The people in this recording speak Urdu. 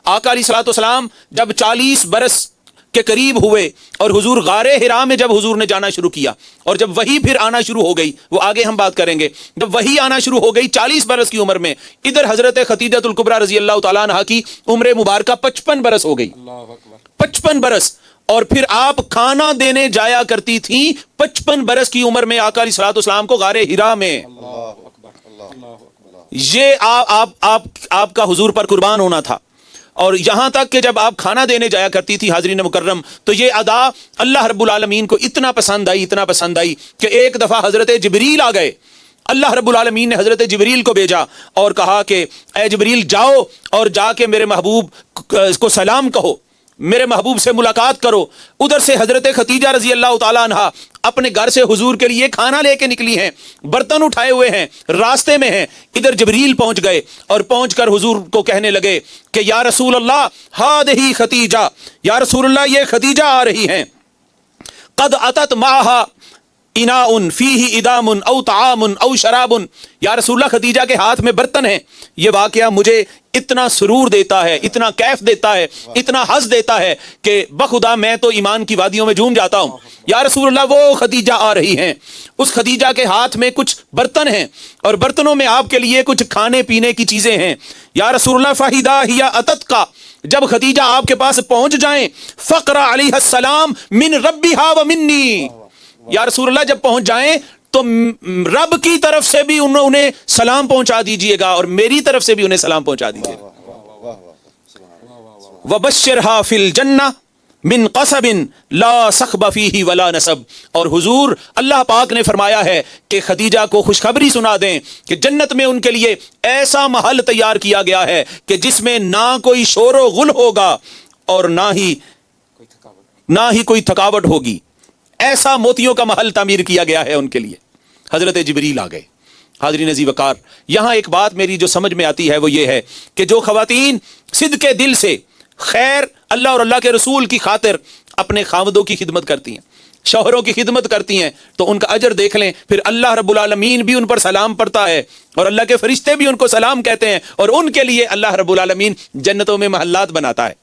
آقا علیہ الصلوۃ والسلام جب 40 برس کے قریب ہوئے اور حضور غار حرا میں جب حضور نے جانا شروع کیا اور جب وہی پھر آنا شروع ہو گئی، وہ آگے ہم بات کریں گے، جب وہی آنا شروع ہو گئی 40 برس کی عمر میں، ادھر حضرت خدیجہ الکبریٰ رضی اللہ تعالیٰ عنہا کی عمر مبارکہ 55 برس ہو گئی، 55 برس، اور پھر آپ کھانا دینے جایا کرتی تھیں 55 برس کی عمر میں آقا علیہ الصلوۃ والسلام کو غار حرا میں۔ یہ آپ کا حضور پر قربان ہونا تھا، اور یہاں تک کہ جب آپ کھانا دینے جایا کرتی تھی حاضرین مکرم، تو یہ ادا اللہ رب العالمین کو اتنا پسند آئی کہ ایک دفعہ حضرت جبریل آ گئے۔ اللہ رب العالمین نے حضرت جبریل کو بھیجا اور کہا کہ اے جبریل جاؤ اور جا کے میرے محبوب کو سلام کہو، میرے محبوب سے ملاقات کرو۔ ادھر سے حضرت خدیجہ رضی اللہ تعالیٰ عنہا اپنے گھر سے حضور کے لیے کھانا لے کے نکلی ہیں، برتن اٹھائے ہوئے ہیں، راستے میں ہیں، ادھر جبریل پہنچ گئے اور پہنچ کر حضور کو کہنے لگے کہ یا رسول اللہ ہذہ خدیجہ، یا رسول اللہ یہ خدیجہ آ رہی ہیں، قد اتت معہا اناء فیہ ادام او طعام او شراب، یا رسول اللہ خدیجہ کے ہاتھ میں برتن ہیں۔ یہ واقعہ مجھے اتنا سرور دیتا ہے، اتنا کیف دیتا ہے، اتنا حظ دیتا ہے کہ بخدا میں تو ایمان کی وادیوں میں جھوم جاتا ہوں۔ یا رسول اللہ وہ خدیجہ آ رہی ہیں، اس خدیجہ کے ہاتھ میں کچھ برتن ہیں اور برتنوں میں آپ کے لیے کچھ کھانے پینے کی چیزیں ہیں۔ یا رسول اللہ فاذا ہی اتت کا، جب خدیجہ آپ کے پاس پہنچ جائیں، فقرا علیہ السلام من ربہا و منی، یا رسول اللہ جب پہنچ جائیں تو رب کی طرف سے بھی انہیں سلام پہنچا دیجئے گا اور میری طرف سے بھی انہیں سلام پہنچا دیجئے گا۔ وبشرھا فی الجنہ من قصب لا صخب فیہ ولا نصب، اور حضور اللہ پاک نے فرمایا ہے کہ خدیجہ کو خوشخبری سنا دیں کہ جنت میں ان کے لیے ایسا محل تیار کیا گیا ہے کہ جس میں نہ کوئی شور و غل ہوگا اور نہ ہی کوئی تھکاوٹ ہوگی، ایسا موتیوں کا محل تعمیر کیا گیا ہے ان کے لیے۔ حضرت جبریل آ گئے۔ حاضرین عزیز وقار، یہاں ایک بات میری جو سمجھ میں آتی ہے وہ یہ ہے کہ جو خواتین صدق کے دل سے خیر اللہ اور اللہ کے رسول کی خاطر اپنے خاوندوں کی خدمت کرتی ہیں، شوہروں کی خدمت کرتی ہیں، تو ان کا اجر دیکھ لیں، پھر اللہ رب العالمین بھی ان پر سلام پڑھتا ہے اور اللہ کے فرشتے بھی ان کو سلام کہتے ہیں، اور ان کے لیے اللہ رب العالمین جنتوں میں محلات بناتا ہے۔